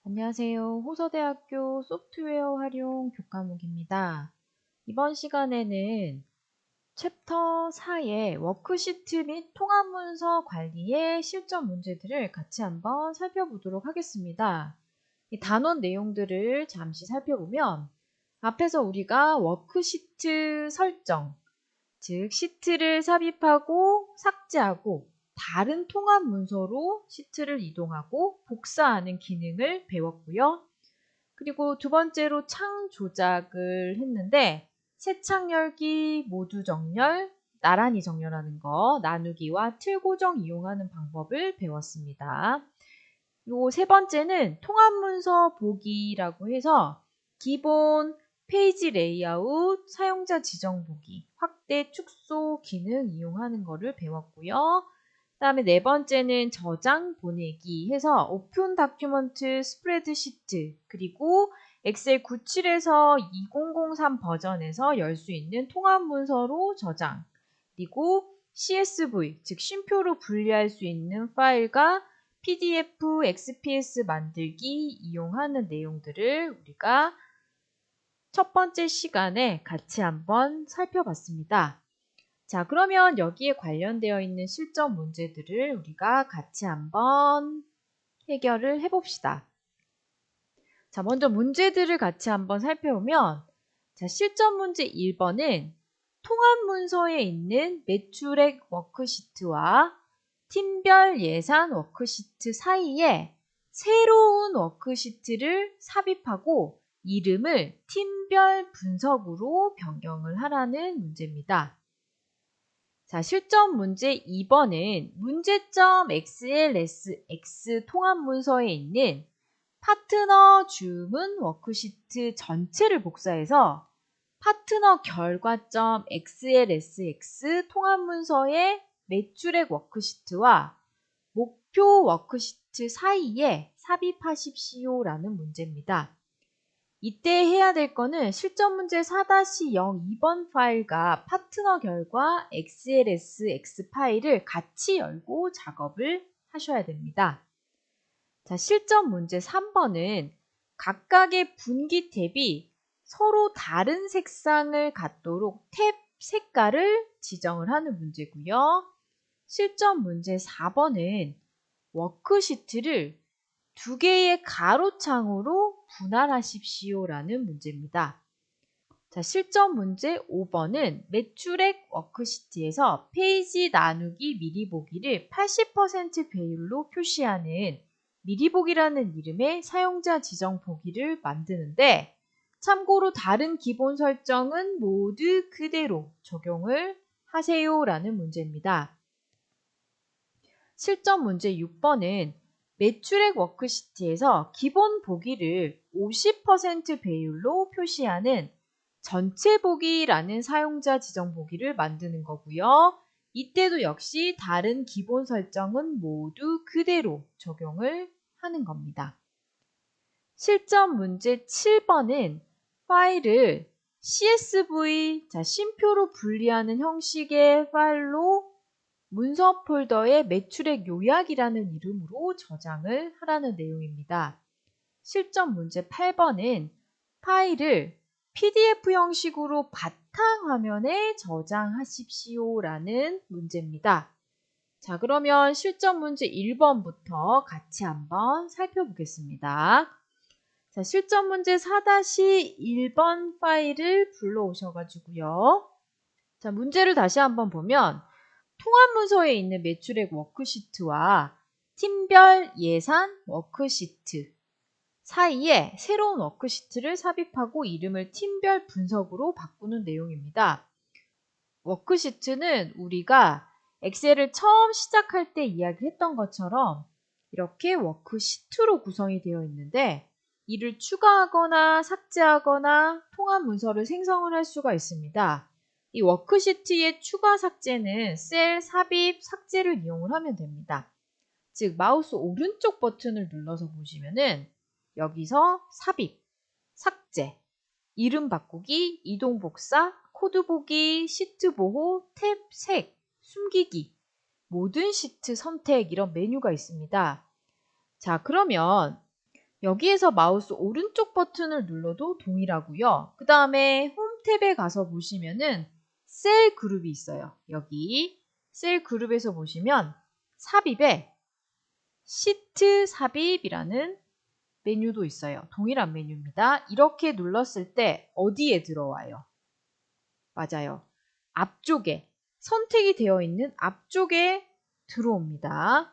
안녕하세요. 호서대학교 소프트웨어 활용 교과목입니다. 이번 시간에는 챕터 4의 워크시트 및 통합문서 관리의 실전 문제들을 같이 한번 살펴보도록 하겠습니다. 이 단원 내용들을 잠시 살펴보면 앞에서 우리가 워크시트 설정, 즉 시트를 삽입하고 삭제하고 다른 통합 문서로 시트를 이동하고 복사하는 기능을 배웠고요. 그리고 두 번째로 창 조작을 했는데 새 창 열기, 모두 정렬, 나란히 정렬하는 거, 나누기와 틀 고정 이용하는 방법을 배웠습니다. 그리고 세 번째는 통합 문서 보기라고 해서 기본 페이지 레이아웃, 사용자 지정 보기, 확대, 축소 기능 이용하는 거를 배웠고요. 그다음에 네 번째는 저장 보내기 해서 오픈 다큐먼트 스프레드시트 그리고 엑셀 97에서 2003 버전에서 열 수 있는 통합 문서로 저장 그리고 CSV 즉 쉼표로 분리할 수 있는 파일과 PDF, XPS 만들기 이용하는 내용들을 우리가 첫 번째 시간에 같이 한번 살펴봤습니다. 자, 그러면 여기에 관련되어 있는 실전 문제들을 우리가 같이 한번 해결을 해봅시다. 자, 먼저 문제들을 같이 한번 살펴보면 자, 실전 문제 1번은 통합 문서에 있는 매출액 워크시트와 팀별 예산 워크시트 사이에 새로운 워크시트를 삽입하고 이름을 팀별 분석으로 변경을 하라는 문제입니다. 자, 실전 문제 2번은 문제점 XLSX 통합 문서에 있는 파트너 주문 워크시트 전체를 복사해서 파트너 결과점 XLSX 통합 문서의 매출액 워크시트와 목표 워크시트 사이에 삽입하십시오라는 문제입니다. 이때 해야 될 거는 실전 문제 4-02번 파일과 파트너 결과 XLSX 파일을 같이 열고 작업을 하셔야 됩니다. 자, 실전 문제 3번은 각각의 분기 탭이 서로 다른 색상을 갖도록 탭 색깔을 지정을 하는 문제고요. 실전 문제 4번은 워크시트를 두 개의 가로창으로 분할하십시오라는 문제입니다. 자, 실전 문제 5번은 매출액 워크시트에서 페이지 나누기 미리 보기를 80% 배율로 표시하는 미리 보기라는 이름의 사용자 지정 보기를 만드는데 참고로 다른 기본 설정은 모두 그대로 적용을 하세요라는 문제입니다. 실전 문제 6번은 매출액 워크시트에서 기본 보기를 50% 배율로 표시하는 전체 보기라는 사용자 지정 보기를 만드는 거고요. 이때도 역시 다른 기본 설정은 모두 그대로 적용을 하는 겁니다. 실전 문제 7번은 파일을 CSV, 쉼표로 분리하는 형식의 파일로 문서 폴더에 매출액 요약이라는 이름으로 저장을 하라는 내용입니다. 실전 문제 8번은 파일을 PDF 형식으로 바탕화면에 저장하십시오라는 문제입니다. 자, 그러면 실전 문제 1번부터 같이 한번 살펴보겠습니다. 자, 실전 문제 4-1번 파일을 불러오셔가지고요. 자, 문제를 다시 한번 보면 통합 문서에 있는 매출액 워크시트와 팀별 예산 워크시트 사이에 새로운 워크시트를 삽입하고 이름을 팀별 분석으로 바꾸는 내용입니다. 워크시트는 우리가 엑셀을 처음 시작할 때 이야기했던 것처럼 이렇게 워크시트로 구성이 되어 있는데 이를 추가하거나 삭제하거나 통합 문서를 생성을 할 수가 있습니다. 이 워크시트의 추가 삭제는 셀 삽입 삭제를 이용을 하면 됩니다. 즉 마우스 오른쪽 버튼을 눌러서 보시면은 여기서 삽입, 삭제, 이름 바꾸기, 이동 복사, 코드 보기, 시트 보호, 탭 색, 숨기기, 모든 시트 선택 이런 메뉴가 있습니다. 자, 그러면 여기에서 마우스 오른쪽 버튼을 눌러도 동일하고요. 그 다음에 홈 탭에 가서 보시면은 셀 그룹이 있어요. 여기 셀 그룹에서 보시면 삽입에 시트 삽입이라는 메뉴도 있어요. 동일한 메뉴입니다. 이렇게 눌렀을 때 어디에 들어와요? 맞아요. 앞쪽에 선택이 되어 있는 앞쪽에 들어옵니다.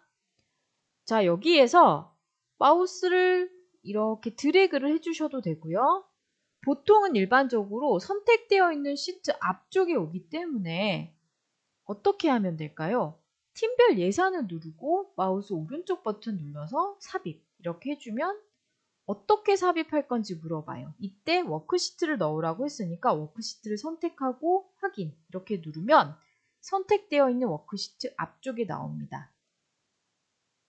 자, 여기에서 마우스를 이렇게 드래그를 해주셔도 되고요. 보통은 일반적으로 선택되어 있는 시트 앞쪽에 오기 때문에 어떻게 하면 될까요? 팀별 예산을 누르고 마우스 오른쪽 버튼 눌러서 삽입 이렇게 해주면 어떻게 삽입할 건지 물어봐요. 이때 워크시트를 넣으라고 했으니까 워크시트를 선택하고 확인 이렇게 누르면 선택되어 있는 워크시트 앞쪽에 나옵니다.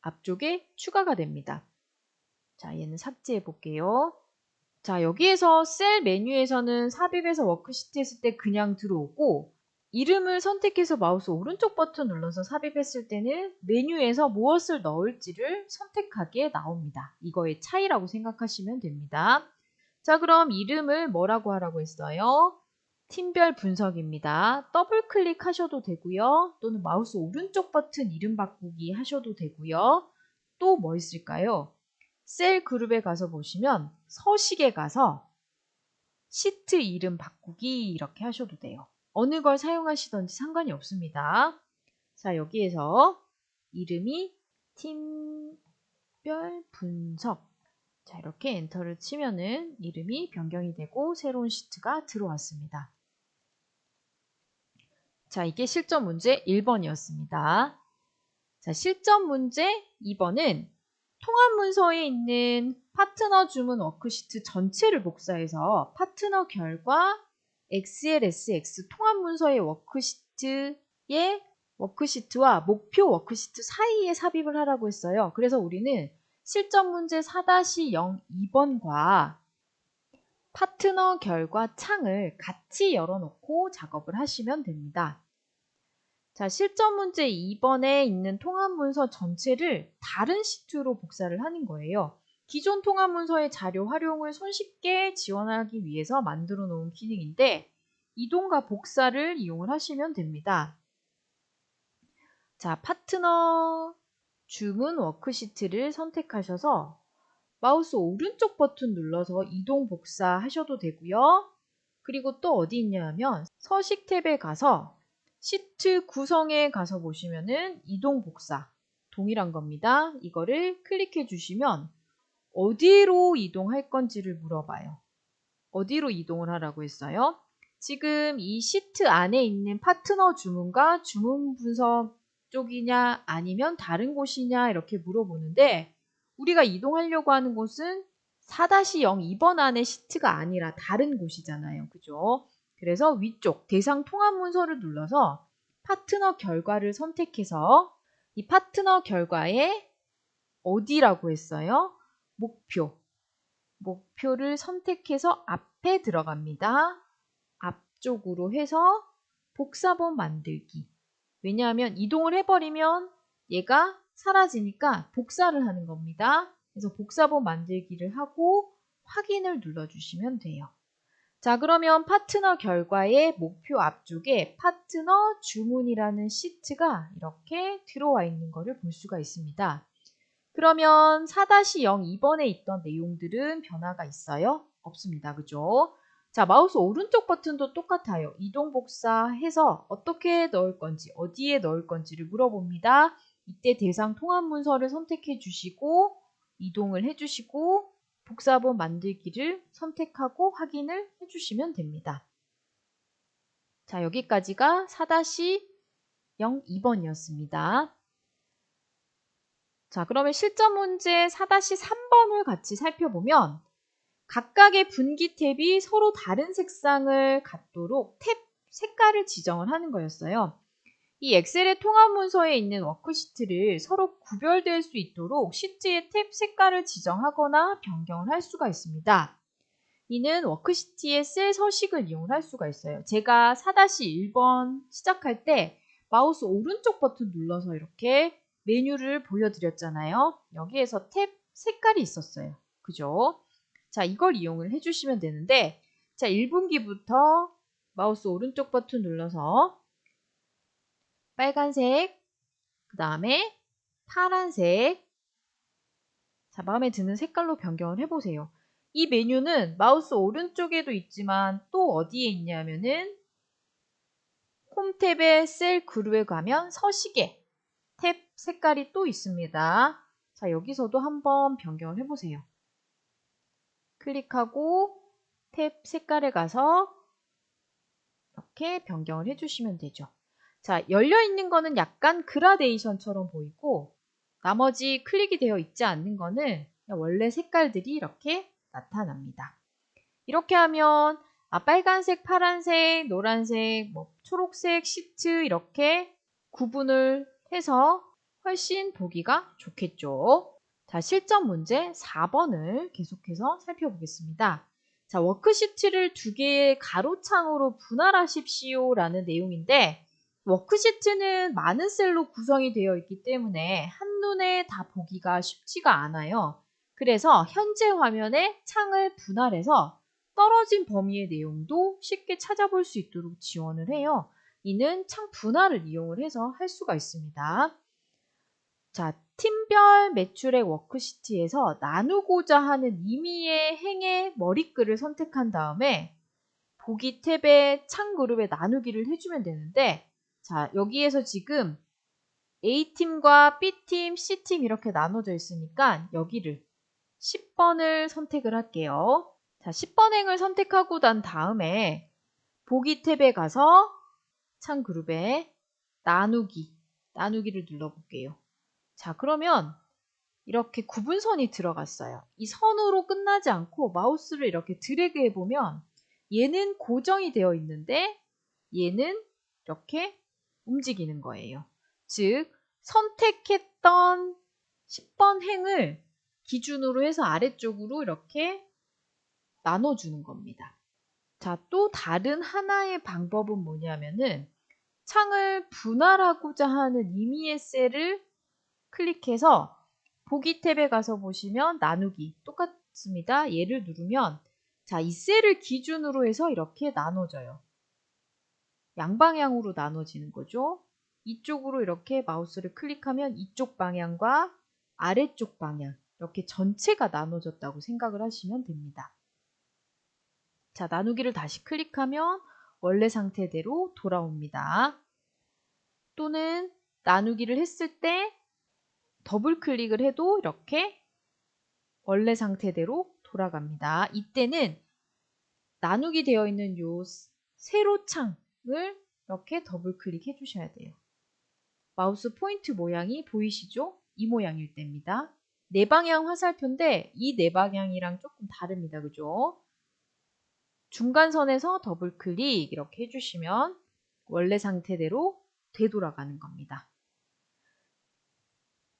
앞쪽에 추가가 됩니다. 자, 얘는 삭제해 볼게요. 자, 여기에서 셀 메뉴에서는 삽입해서 워크시트 했을 때 그냥 들어오고 이름을 선택해서 마우스 오른쪽 버튼 눌러서 삽입했을 때는 메뉴에서 무엇을 넣을지를 선택하게 나옵니다. 이거의 차이라고 생각하시면 됩니다. 자, 그럼 이름을 뭐라고 하라고 했어요? 팀별 분석입니다. 더블 클릭하셔도 되고요. 또는 마우스 오른쪽 버튼 이름 바꾸기 하셔도 되고요. 또 뭐 있을까요? 셀 그룹에 가서 보시면 서식에 가서 시트 이름 바꾸기 이렇게 하셔도 돼요. 어느 걸 사용하시든지 상관이 없습니다. 자, 여기에서 이름이 팀별 분석. 자, 이렇게 엔터를 치면은 이름이 변경이 되고 새로운 시트가 들어왔습니다. 자, 이게 실전 문제 1번이었습니다. 자, 실전 문제 2번은 통합 문서에 있는 파트너 주문 워크시트 전체를 복사해서 파트너 결과 XLSX 통합 문서의 워크시트와 목표 워크시트 사이에 삽입을 하라고 했어요. 그래서 우리는 실전 문제 4-02번과 파트너 결과 창을 같이 열어놓고 작업을 하시면 됩니다. 자, 실전 문제 2번에 있는 통합 문서 전체를 다른 시트로 복사를 하는 거예요. 기존 통합 문서의 자료 활용을 손쉽게 지원하기 위해서 만들어 놓은 기능인데 이동과 복사를 이용을 하시면 됩니다. 자, 파트너 주문 워크시트를 선택하셔서 마우스 오른쪽 버튼 눌러서 이동 복사 하셔도 되고요. 그리고 또 어디 있냐 하면 서식 탭에 가서 시트 구성에 가서 보시면은 이동 복사 동일한 겁니다. 이거를 클릭해 주시면 어디로 이동할 건지를 물어봐요. 어디로 이동을 하라고 했어요? 지금 이 시트 안에 있는 파트너 주문과 주문 분석 쪽이냐 아니면 다른 곳이냐 이렇게 물어보는데 우리가 이동하려고 하는 곳은 4-02번 안의 시트가 아니라 다른 곳이잖아요. 그죠? 그래서 위쪽 대상 통합 문서를 눌러서 파트너 결과를 선택해서 이 파트너 결과에 어디라고 했어요? 목표를 선택해서 앞에 들어갑니다. 앞쪽으로 해서 복사본 만들기. 왜냐하면 이동을 해버리면 얘가 사라지니까 복사를 하는 겁니다. 그래서 복사본 만들기를 하고 확인을 눌러주시면 돼요. 자, 그러면 파트너 결과의 목표 앞쪽에 파트너 주문이라는 시트가 이렇게 들어와 있는 것을 볼 수가 있습니다. 그러면 4-02번에 있던 내용들은 변화가 있어요? 없습니다. 그죠? 자, 마우스 오른쪽 버튼도 똑같아요. 이동 복사해서 어떻게 넣을 건지, 어디에 넣을 건지를 물어봅니다. 이때 대상 통합 문서를 선택해 주시고 이동을 해 주시고 복사본 만들기를 선택하고 확인을 해주시면 됩니다. 자, 여기까지가 4-02번이었습니다. 자, 그러면 실전 문제 4-3번을 같이 살펴보면 각각의 분기 탭이 서로 다른 색상을 갖도록 탭 색깔을 지정을 하는 거였어요. 이 엑셀의 통합 문서에 있는 워크시트를 서로 구별될 수 있도록 시트의 탭 색깔을 지정하거나 변경을 할 수가 있습니다. 이는 워크시트의 셀 서식을 이용할 수가 있어요. 제가 4-1번 시작할 때 마우스 오른쪽 버튼 눌러서 이렇게 메뉴를 보여드렸잖아요. 여기에서 탭 색깔이 있었어요. 그죠? 자, 이걸 이용을 해주시면 되는데, 자, 1분기부터 마우스 오른쪽 버튼 눌러서 빨간색, 그 다음에 파란색, 자, 마음에 드는 색깔로 변경을 해보세요. 이 메뉴는 마우스 오른쪽에도 있지만 또 어디에 있냐면은 홈 탭의 셀 그룹에 가면 서식에 탭 색깔이 또 있습니다. 자, 여기서도 한번 변경을 해보세요. 클릭하고 탭 색깔에 가서 이렇게 변경을 해주시면 되죠. 자, 열려있는 거는 약간 그라데이션처럼 보이고 나머지 클릭이 되어 있지 않는 거는 원래 색깔들이 이렇게 나타납니다. 이렇게 하면 빨간색, 파란색, 노란색, 초록색 시트 이렇게 구분을 해서 훨씬 보기가 좋겠죠. 자, 실전 문제 4번을 계속해서 살펴보겠습니다. 자, 워크시트를 두 개의 가로창으로 분할하십시오 라는 내용인데 워크시트는 많은 셀로 구성이 되어 있기 때문에 한눈에 다 보기가 쉽지가 않아요. 그래서 현재 화면에 창을 분할해서 떨어진 범위의 내용도 쉽게 찾아볼 수 있도록 지원을 해요. 이는 창 분할을 이용을 해서 할 수가 있습니다. 자, 팀별 매출액 워크시트에서 나누고자 하는 임의의 행의 머리글을 선택한 다음에 보기 탭에 창 그룹에 나누기를 해주면 되는데 자, 여기에서 지금 A팀과 B팀, C팀 이렇게 나눠져 있으니까 여기를 10번을 선택을 할게요. 자, 10번 행을 선택하고 난 다음에 보기 탭에 가서 창 그룹에 나누기를 눌러볼게요. 자, 그러면 이렇게 구분선이 들어갔어요. 이 선으로 끝나지 않고 마우스를 이렇게 드래그 해보면 얘는 고정이 되어 있는데 얘는 이렇게 움직이는 거예요. 즉, 선택했던 10번 행을 기준으로 해서 아래쪽으로 이렇게 나눠주는 겁니다. 자, 또 다른 하나의 방법은 뭐냐면은 창을 분할하고자 하는 임의의 셀을 클릭해서 보기 탭에 가서 보시면 나누기 똑같습니다. 얘를 누르면 자, 이 셀을 기준으로 해서 이렇게 나눠져요. 양방향으로 나눠지는 거죠. 이쪽으로 이렇게 마우스를 클릭하면 이쪽 방향과 아래쪽 방향 이렇게 전체가 나눠졌다고 생각을 하시면 됩니다. 자, 나누기를 다시 클릭하면 원래 상태대로 돌아옵니다. 또는 나누기를 했을 때 더블 클릭을 해도 이렇게 원래 상태대로 돌아갑니다. 이때는 나누기 되어 있는 요 세로 창을 이렇게 더블 클릭해 주셔야 돼요. 마우스 포인트 모양이 보이시죠? 이 모양일 때입니다. 네 방향 화살표인데 이 네 방향이랑 조금 다릅니다. 그죠? 중간선에서 더블 클릭 이렇게 해주시면 원래 상태대로 되돌아가는 겁니다.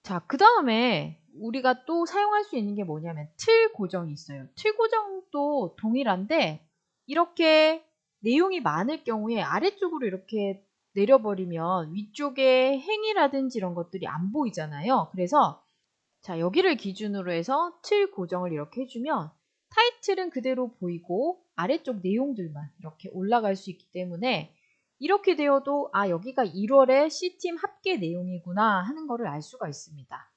자, 그 다음에 우리가 또 사용할 수 있는 게 뭐냐면 틀 고정이 있어요. 틀 고정도 동일한데 이렇게 내용이 많을 경우에 아래쪽으로 이렇게 내려버리면 위쪽에 행이라든지 이런 것들이 안 보이잖아요. 그래서 자, 여기를 기준으로 해서 틀 고정을 이렇게 해주면 타이틀은 그대로 보이고 아래쪽 내용들만 이렇게 올라갈 수 있기 때문에 이렇게 되어도 아, 여기가 1월의 C팀 합계 내용이구나 하는 거를 알 수가 있습니다.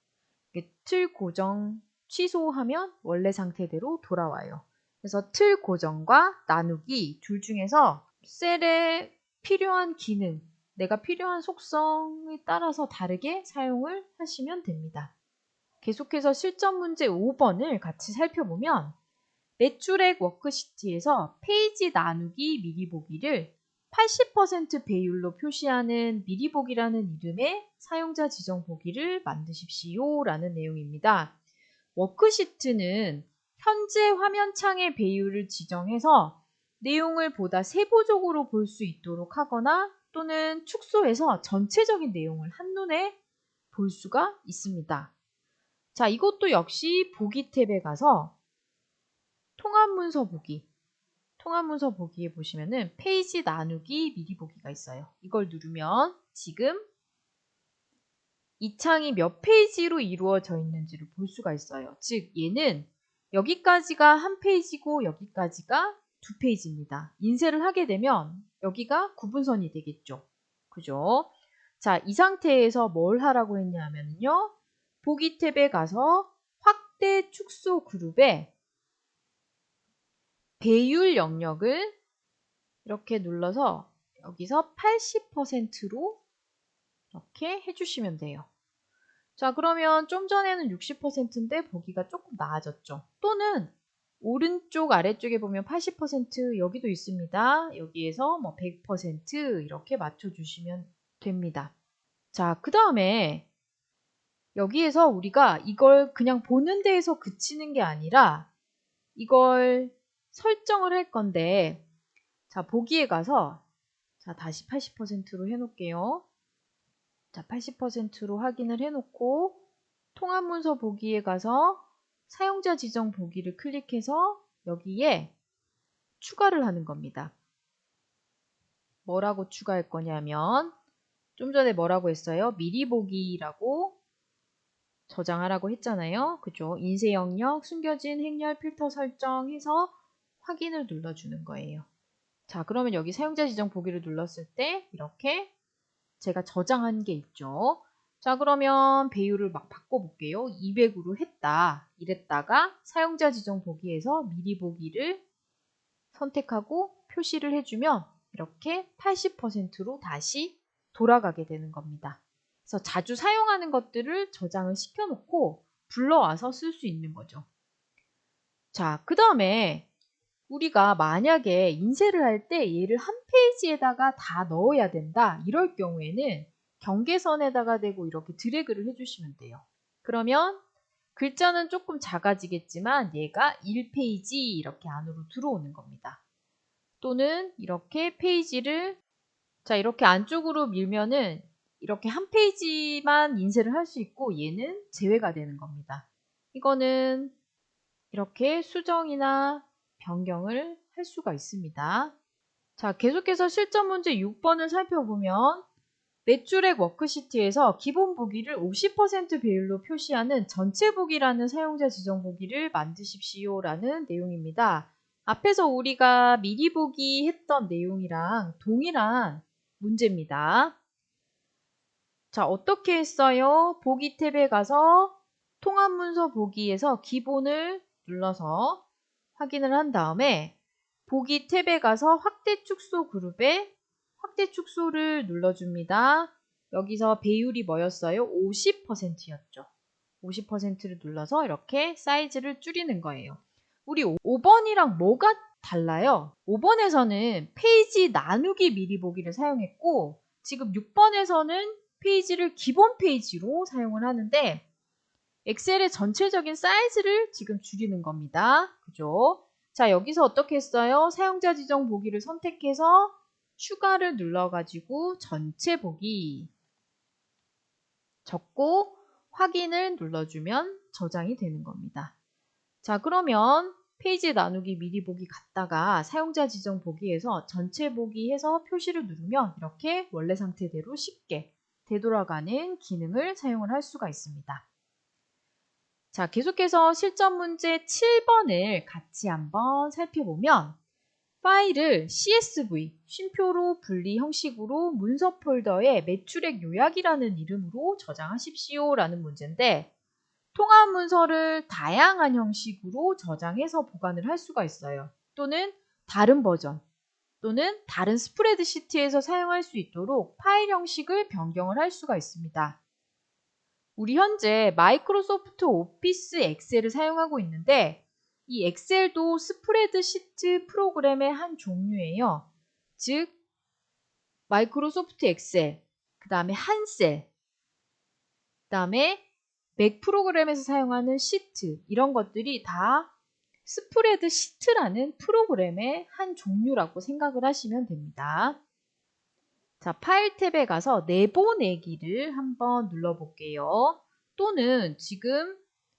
틀 고정 취소하면 원래 상태대로 돌아와요. 그래서 틀 고정과 나누기 둘 중에서 셀에 필요한 기능, 내가 필요한 속성에 따라서 다르게 사용을 하시면 됩니다. 계속해서 실전 문제 5번을 같이 살펴보면 매출액 워크시트에서 페이지 나누기 미리 보기를 80% 배율로 표시하는 미리 보기라는 이름의 사용자 지정 보기를 만드십시오 라는 내용입니다. 워크시트는 현재 화면창의 배율을 지정해서 내용을 보다 세부적으로 볼 수 있도록 하거나 또는 축소해서 전체적인 내용을 한눈에 볼 수가 있습니다. 자, 이것도 역시 보기 탭에 가서 통합문서 보기. 통합문서 보기에 보시면은 페이지 나누기 미리 보기가 있어요. 이걸 누르면 지금 이 창이 몇 페이지로 이루어져 있는지를 볼 수가 있어요. 즉, 얘는 여기까지가 한 페이지고 여기까지가 두 페이지입니다. 인쇄를 하게 되면 여기가 구분선이 되겠죠. 그죠? 자, 이 상태에서 뭘 하라고 했냐면요. 보기 탭에 가서 확대 축소 그룹에 배율 영역을 이렇게 눌러서 여기서 80%로 이렇게 해주시면 돼요. 자, 그러면 좀 전에는 60%인데 보기가 조금 나아졌죠. 또는 오른쪽 아래쪽에 보면 80% 여기도 있습니다. 여기에서 뭐 100% 이렇게 맞춰주시면 됩니다. 자, 그 다음에 여기에서 우리가 이걸 그냥 보는 데에서 그치는 게 아니라 이걸 설정을 할 건데, 자, 보기에 가서, 자, 다시 80%로 해놓을게요. 자, 80%로 확인을 해놓고, 통합문서 보기에 가서 사용자 지정 보기를 클릭해서 여기에 추가를 하는 겁니다. 뭐라고 추가할 거냐면, 좀 전에 뭐라고 했어요? 미리 보기라고 저장하라고 했잖아요. 그죠? 인쇄 영역, 숨겨진 행렬 필터 설정해서 확인을 눌러주는 거예요. 자, 그러면 여기 사용자 지정 보기를 눌렀을 때 이렇게 제가 저장한 게 있죠. 자, 그러면 배율을 막 바꿔볼게요. 200으로 했다. 이랬다가 사용자 지정 보기에서 미리 보기를 선택하고 표시를 해주면 이렇게 80%로 다시 돌아가게 되는 겁니다. 그래서 자주 사용하는 것들을 저장을 시켜놓고 불러와서 쓸 수 있는 거죠. 자, 그 다음에 우리가 만약에 인쇄를 할 때 얘를 한 페이지에다가 다 넣어야 된다. 이럴 경우에는 경계선에다가 대고 이렇게 드래그를 해주시면 돼요. 그러면 글자는 조금 작아지겠지만 얘가 1페이지 이렇게 안으로 들어오는 겁니다. 또는 이렇게 페이지를 자 이렇게 안쪽으로 밀면은 이렇게 한 페이지만 인쇄를 할 수 있고 얘는 제외가 되는 겁니다. 이거는 이렇게 수정이나 변경을 할 수가 있습니다. 자, 계속해서 실전 문제 6번을 살펴보면 매출액 워크시트에서 기본 보기를 50% 비율로 표시하는 전체 보기라는 사용자 지정 보기를 만드십시오라는 내용입니다. 앞에서 우리가 미리 보기 했던 내용이랑 동일한 문제입니다. 자, 어떻게 했어요? 보기 탭에 가서 통합문서 보기에서 기본을 눌러서 확인을 한 다음에 보기 탭에 가서 확대 축소 그룹에 확대 축소를 눌러줍니다. 여기서 배율이 뭐였어요? 50%였죠. 50%를 눌러서 이렇게 사이즈를 줄이는 거예요. 우리 5번이랑 뭐가 달라요? 5번에서는 페이지 나누기 미리 보기를 사용했고 지금 6번에서는 페이지를 기본 페이지로 사용을 하는데 엑셀의 전체적인 사이즈를 지금 줄이는 겁니다. 그죠? 자, 여기서 어떻게 했어요? 사용자 지정 보기를 선택해서 추가를 눌러가지고 전체 보기 적고 확인을 눌러주면 저장이 되는 겁니다. 자, 그러면 페이지 나누기 미리 보기 갔다가 사용자 지정 보기에서 전체 보기 해서 표시를 누르면 이렇게 원래 상태대로 쉽게 되돌아가는 기능을 사용을 할 수가 있습니다. 자, 계속해서 실전 문제 7번을 같이 한번 살펴보면 파일을 CSV, 쉼표로 분리 형식으로 문서 폴더에 매출액 요약이라는 이름으로 저장하십시오 라는 문제인데 통합 문서를 다양한 형식으로 저장해서 보관을 할 수가 있어요. 또는 다른 버전, 또는 다른 스프레드시트에서 사용할 수 있도록 파일 형식을 변경을 할 수가 있습니다. 우리 현재 마이크로소프트 오피스 엑셀을 사용하고 있는데 이 엑셀도 스프레드시트 프로그램의 한 종류예요. 즉 마이크로소프트 엑셀, 그 다음에 한셀, 그 다음에 맥 프로그램에서 사용하는 시트 이런 것들이 다 스프레드시트라는 프로그램의 한 종류라고 생각을 하시면 됩니다. 자, 파일 탭에 가서 내보내기를 한번 눌러볼게요. 또는 지금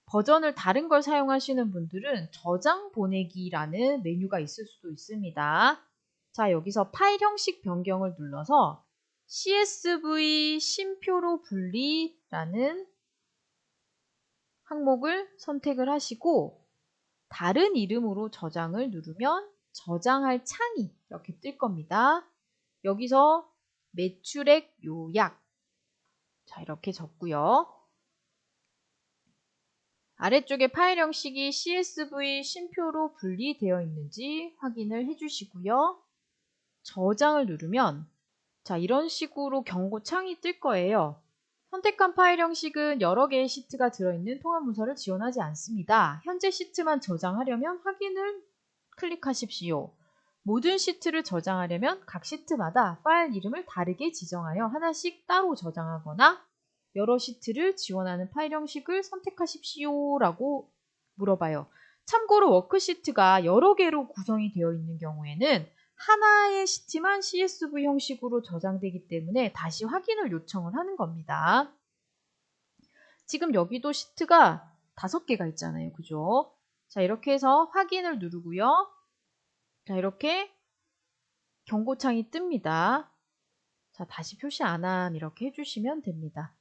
버전을 다른 걸 사용하시는 분들은 저장 보내기라는 메뉴가 있을 수도 있습니다. 자, 여기서 파일 형식 변경을 눌러서 CSV 쉼표로 분리라는 항목을 선택을 하시고 다른 이름으로 저장을 누르면 저장할 창이 이렇게 뜰 겁니다. 여기서 매출액 요약. 자, 이렇게 적고요. 아래쪽에 파일 형식이 CSV 쉼표로 분리되어 있는지 확인을 해주시고요. 저장을 누르면 자, 이런 식으로 경고창이 뜰 거예요. 선택한 파일 형식은 여러 개의 시트가 들어있는 통합문서를 지원하지 않습니다. 현재 시트만 저장하려면 확인을 클릭하십시오. 모든 시트를 저장하려면 각 시트마다 파일 이름을 다르게 지정하여 하나씩 따로 저장하거나 여러 시트를 지원하는 파일 형식을 선택하십시오 라고 물어봐요. 참고로 워크시트가 여러 개로 구성이 되어 있는 경우에는 하나의 시트만 CSV 형식으로 저장되기 때문에 다시 확인을 요청을 하는 겁니다. 지금 여기도 시트가 5개가 있잖아요. 그죠? 자, 이렇게 해서 확인을 누르고요. 자, 이렇게 경고창이 뜹니다. 자, 다시 표시 안함 이렇게 해주시면 됩니다.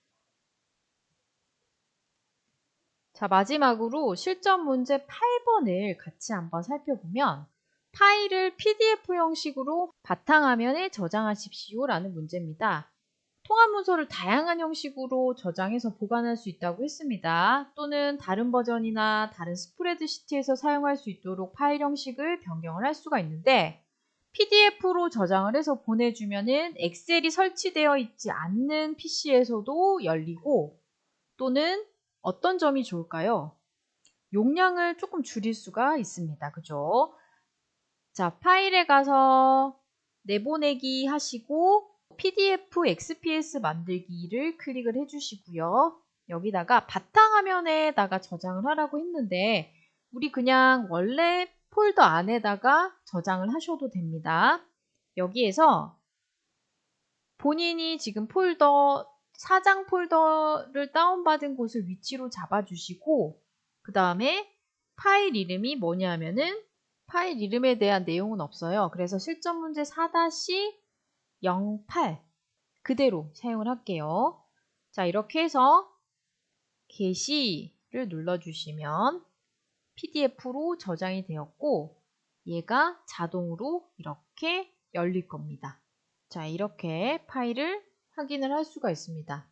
자, 마지막으로 실전 문제 8번을 같이 한번 살펴보면 파일을 PDF 형식으로 바탕화면에 저장하십시오 라는 문제입니다. 통합문서를 다양한 형식으로 저장해서 보관할 수 있다고 했습니다. 또는 다른 버전이나 다른 스프레드시트에서 사용할 수 있도록 파일 형식을 변경을 할 수가 있는데 PDF로 저장을 해서 보내주면은 엑셀이 설치되어 있지 않는 PC에서도 열리고 또는 어떤 점이 좋을까요? 용량을 조금 줄일 수가 있습니다. 그죠? 자, 파일에 가서 내보내기 하시고 PDF XPS 만들기를 클릭을 해주시고요. 여기다가 바탕화면에다가 저장을 하라고 했는데 우리 그냥 원래 폴더 안에다가 저장을 하셔도 됩니다. 여기에서 본인이 지금 폴더 사장 폴더를 다운받은 곳을 위치로 잡아주시고 그 다음에 파일 이름이 뭐냐면은 파일 이름에 대한 내용은 없어요. 그래서 실전 문제 4-08 그대로 사용을 할게요. 자, 이렇게 해서 게시를 눌러주시면 PDF로 저장이 되었고 얘가 자동으로 이렇게 열릴 겁니다. 자, 이렇게 파일을 확인을 할 수가 있습니다.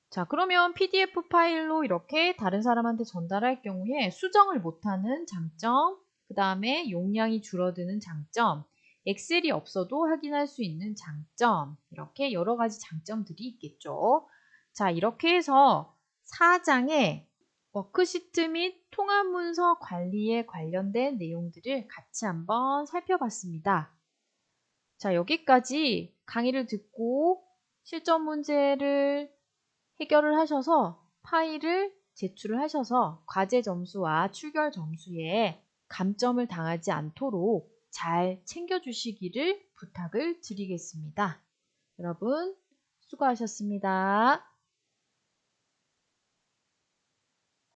자, 그러면 PDF 파일로 이렇게 다른 사람한테 전달할 경우에 수정을 못하는 장점, 그 다음에 용량이 줄어드는 장점, 엑셀이 없어도 확인할 수 있는 장점, 이렇게 여러 가지 장점들이 있겠죠. 자, 이렇게 해서 4장의 워크시트 및 통합문서 관리에 관련된 내용들을 같이 한번 살펴봤습니다. 자, 여기까지 강의를 듣고 실전 문제를 해결을 하셔서 파일을 제출을 하셔서 과제 점수와 출결 점수에 감점을 당하지 않도록 잘 챙겨주시기를 부탁을 드리겠습니다. 여러분 수고하셨습니다.